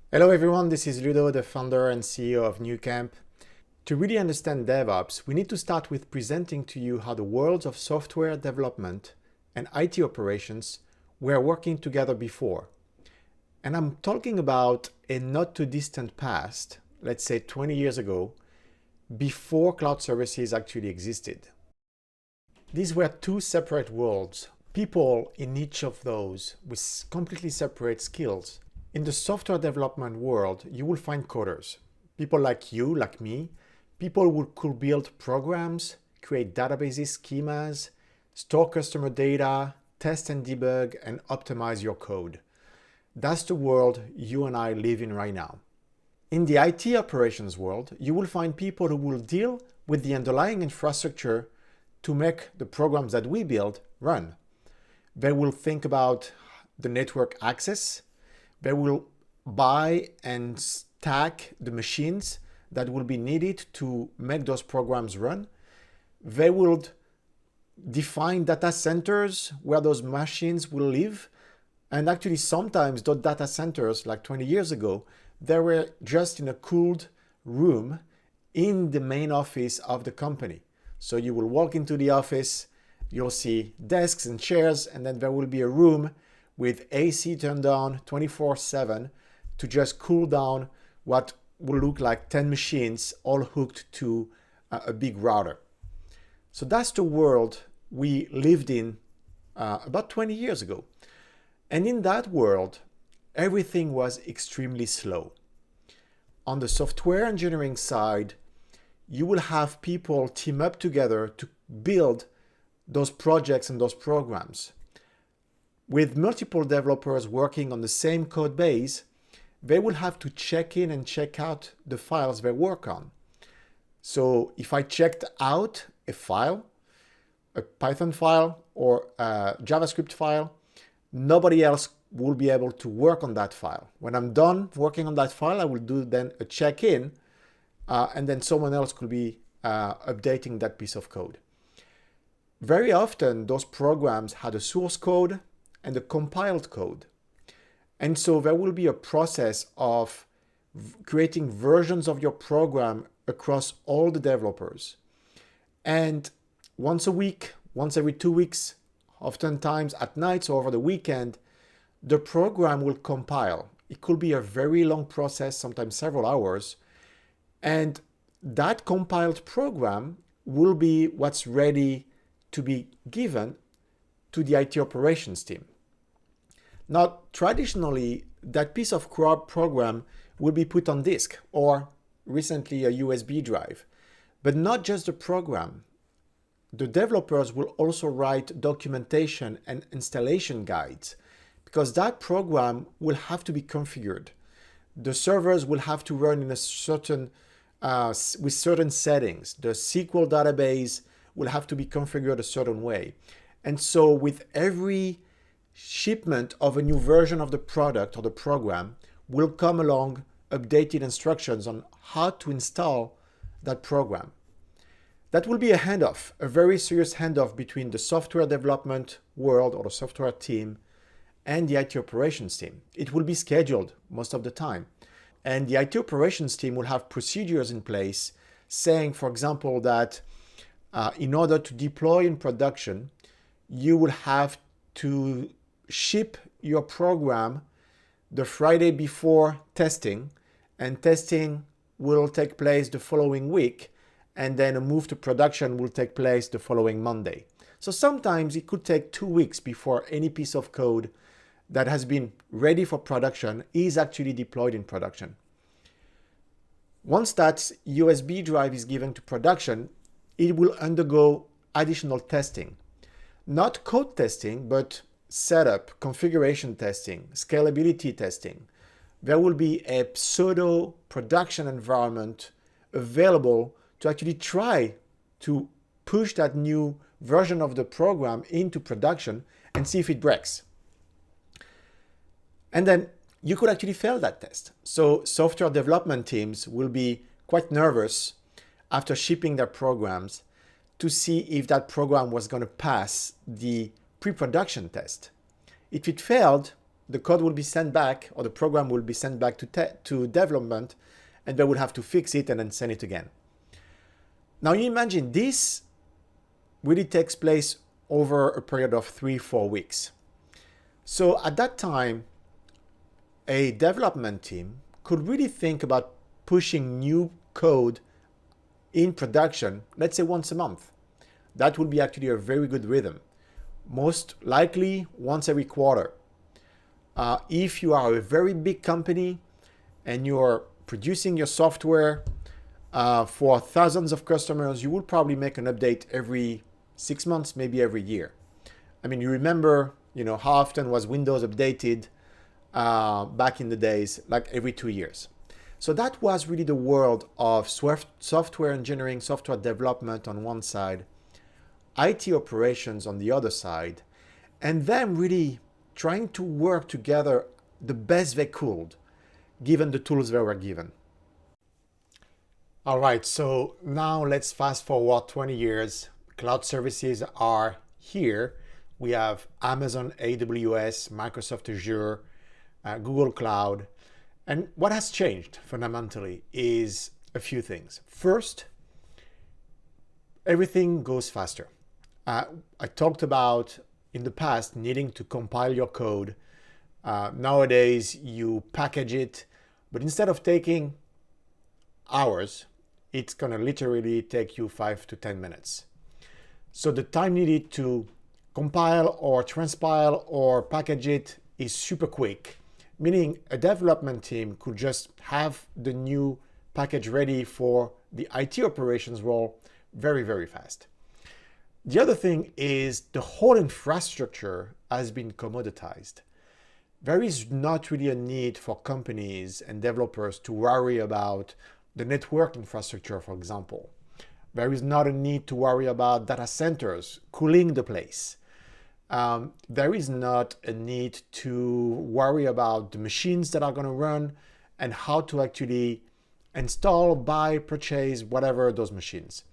Hello everyone, this is Ludo, the founder and CEO of NewCamp. To really understand DevOps, we need to start with presenting to you how the worlds of software development and IT operations were working together before. And I'm talking about a not too distant past, let's say 20 years ago, before cloud services actually existed. These were two separate worlds, people in each of those with completely separate skills. In the software development world, you will find coders, people like you, like me, people who could build programs, create databases, schemas, store customer data, test and debug, and optimize your code. That's the world you and I live in right now. In the IT operations world, you will find people who will deal with the underlying infrastructure to make the programs that we build run. They will think about the network access. They will buy and stack the machines that will be needed to make those programs run. They will define data centers where those machines will live. And actually sometimes those data centers, like 20 years ago, they were just in a cooled room in the main office of the company. So you will walk into the office, you'll see desks and chairs, and then there will be a room with AC turned on 24/7 to just cool down what will look like 10 machines all hooked to a big router. So that's the world we lived in about 20 years ago. And in that world, everything was extremely slow. On the software engineering side, you will have people team up together to build those projects and those programs. With multiple developers working on the same code base, they will have to check in and check out the files they work on. So if I checked out a file, a Python file or a JavaScript file, nobody else will be able to work on that file. When I'm done working on that file, I will do then a check-in, and then someone else could be updating that piece of code. Very often, those programs had a source code and a compiled code. And so there will be a process of creating versions of your program across all the developers. And once a week, once every 2 weeks, oftentimes at night or over the weekend, the program will compile. It could be a very long process, sometimes several hours. And that compiled program will be what's ready to be given to the IT operations team. Now, traditionally, that piece of program will be put on disk or recently a USB drive, but not just the program. The developers will also write documentation and installation guides because that program will have to be configured. The servers will have to run in a certain with certain settings. The SQL database will have to be configured a certain way. And so with every shipment of a new version of the product or the program will come along updated instructions on how to install that program. That will be a handoff, a very serious handoff between the software development world or the software team and the IT operations team. It will be scheduled most of the time. And the IT operations team will have procedures in place saying, for example, that in order to deploy in production, you will have to ship your program the Friday before testing, and testing will take place the following week, and then a move to production will take place the following Monday. So sometimes it could take 2 weeks before any piece of code that has been ready for production is actually deployed in production. Once that USB drive is given to production, it will undergo additional testing. Not code testing, but setup, configuration testing, scalability testing. There will be a pseudo production environment available to actually try to push that new version of the program into production and see if it breaks. And then you could actually fail that test. So software development teams will be quite nervous after shipping their programs to see if that program was going to pass the pre-production test. If it failed, the code will be sent back, or the program will be sent back to development, and they will have to fix it and then send it again. Now you imagine this really takes place over a period of 3-4 weeks. So at that time, a development team could really think about pushing new code in production, let's say once a month. That would be actually a very good rhythm. Most likely once every quarter. If you are a very big company and you're producing your software for thousands of customers, you will probably make an update every 6 months, maybe every year. I mean, you remember, how often was Windows updated back in the days, like every 2 years. So that was really the world of software engineering, software development on one side, IT operations on the other side, and them really trying to work together the best they could, given the tools they were given. All right, so now let's fast forward 20 years. Cloud services are here. We have Amazon AWS, Microsoft Azure, Google Cloud. And what has changed fundamentally is a few things. First, everything goes faster. I talked about in the past needing to compile your code. Nowadays, you package it, but instead of taking hours, it's going to literally take you 5 to 10 minutes. So the time needed to compile or transpile or package it is super quick, meaning a development team could just have the new package ready for the IT operations role very, very fast. The other thing is the whole infrastructure has been commoditized. There is not really a need for companies and developers to worry about the network infrastructure, for example. There is not a need to worry about data centers cooling the place. There is not a need to worry about the machines that are going to run and how to actually install, buy, purchase, whatever those machines.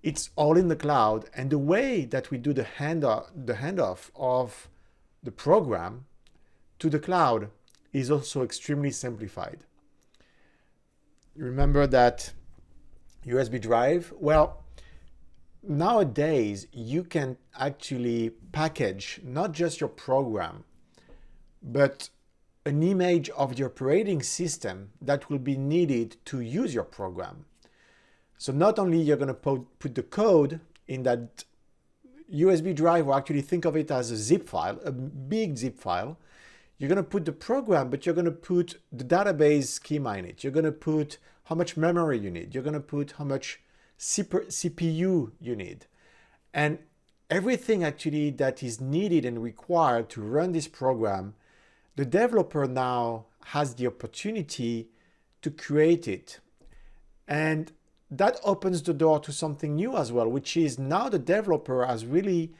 It's all in the cloud, and the way that we do the handoff of the program to the cloud is also extremely simplified. You remember that USB drive? Well, nowadays you can actually package not just your program, but an image of the operating system that will be needed to use your program. So not only you're going to put the code in that USB drive, or actually think of it as a zip file, a big zip file. You're going to put the program, but you're going to put the database schema in it. You're going to put how much memory you need. You're going to put how much CPU you need. And everything actually that is needed and required to run this program, the developer now has the opportunity to create it. And that opens the door to something new as well, which is now the developer has really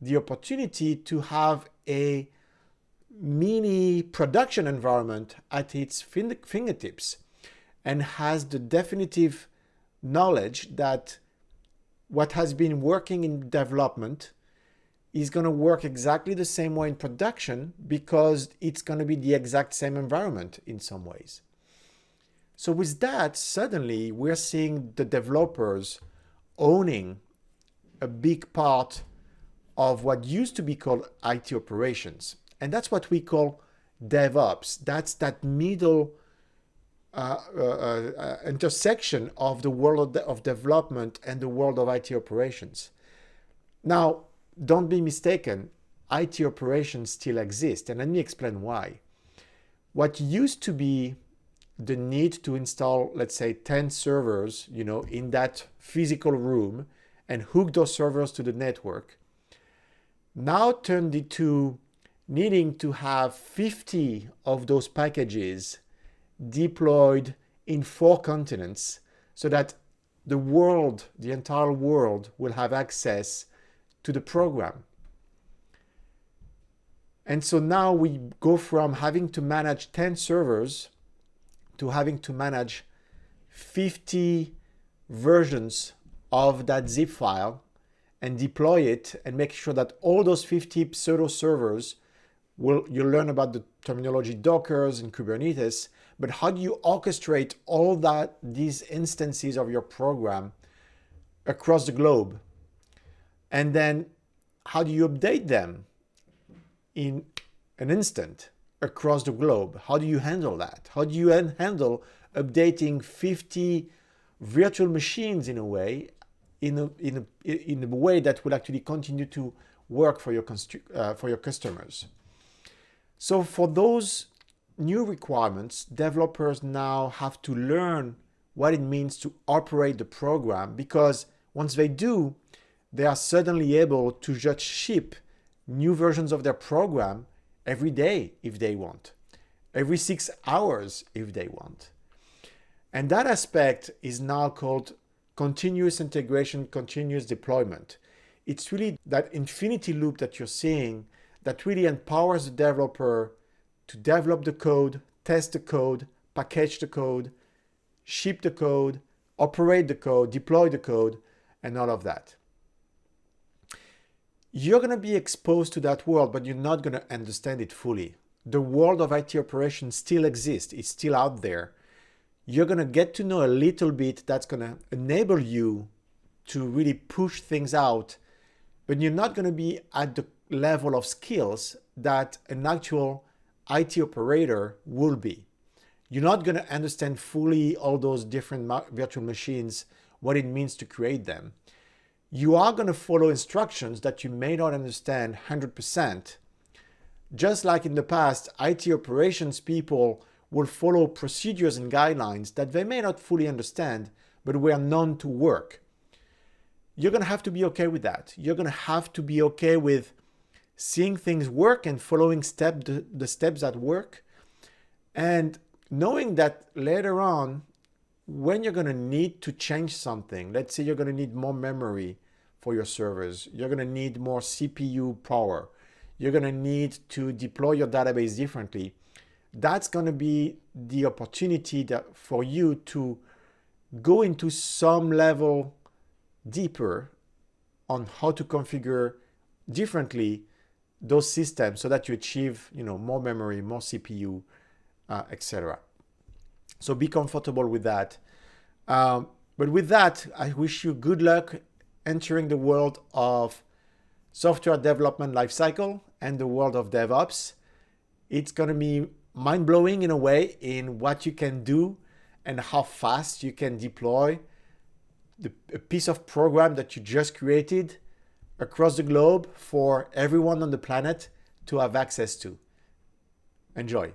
the opportunity to have a mini production environment at its fingertips and has the definitive knowledge that what has been working in development is going to work exactly the same way in production because it's going to be the exact same environment in some ways. So with that, suddenly we're seeing the developers owning a big part of what used to be called IT operations. And that's what we call DevOps. That's that middle intersection of the world of development and the world of IT operations. Now, don't be mistaken, IT operations still exist, and let me explain why. What used to be the need to install, let's say, 10 servers, in that physical room and hook those servers to the network, now turned into needing to have 50 of those packages deployed in 4 continents so that the entire world will have access to the program. And so now we go from having to manage 10 servers to having to manage 50 versions of that zip file and deploy it and make sure that all those 50 pseudo servers You'll learn about the terminology Dockers and Kubernetes, but how do you orchestrate all these instances of your program across the globe? And then how do you update them in an instant across the globe? How do you handle that? How do you handle updating 50 virtual machines in a way that will actually continue to work for your customers? So for those new requirements, developers now have to learn what it means to operate the program, because once they do, they are suddenly able to just ship new versions of their program every day if they want, every 6 hours if they want. And that aspect is now called continuous integration, continuous deployment. It's really that infinity loop that you're seeing that really empowers the developer to develop the code, test the code, package the code, ship the code, operate the code, deploy the code, and all of that. You're going to be exposed to that world, but you're not going to understand it fully. The world of IT operations still exists. It's still out there. You're going to get to know a little bit that's going to enable you to really push things out, but you're not going to be at the level of skills that an actual IT operator will be. You're not going to understand fully all those different virtual machines, what it means to create them. You are going to follow instructions that you may not understand 100%. Just like in the past, IT operations people will follow procedures and guidelines that they may not fully understand, but were known to work. You're going to have to be okay with that. You're going to have to be okay with seeing things work and following the steps that work, and knowing that later on, when you're going to need to change something, let's say you're going to need more memory for your servers, you're going to need more CPU power, you're going to need to deploy your database differently, that's going to be the opportunity for you to go into some level deeper on how to configure differently those systems so that you achieve, more memory, more CPU, etc. So be comfortable with that. But with that, I wish you good luck entering the world of software development lifecycle and the world of DevOps. It's going to be mind-blowing in a way in what you can do and how fast you can deploy a piece of program that you just created across the globe for everyone on the planet to have access to. Enjoy.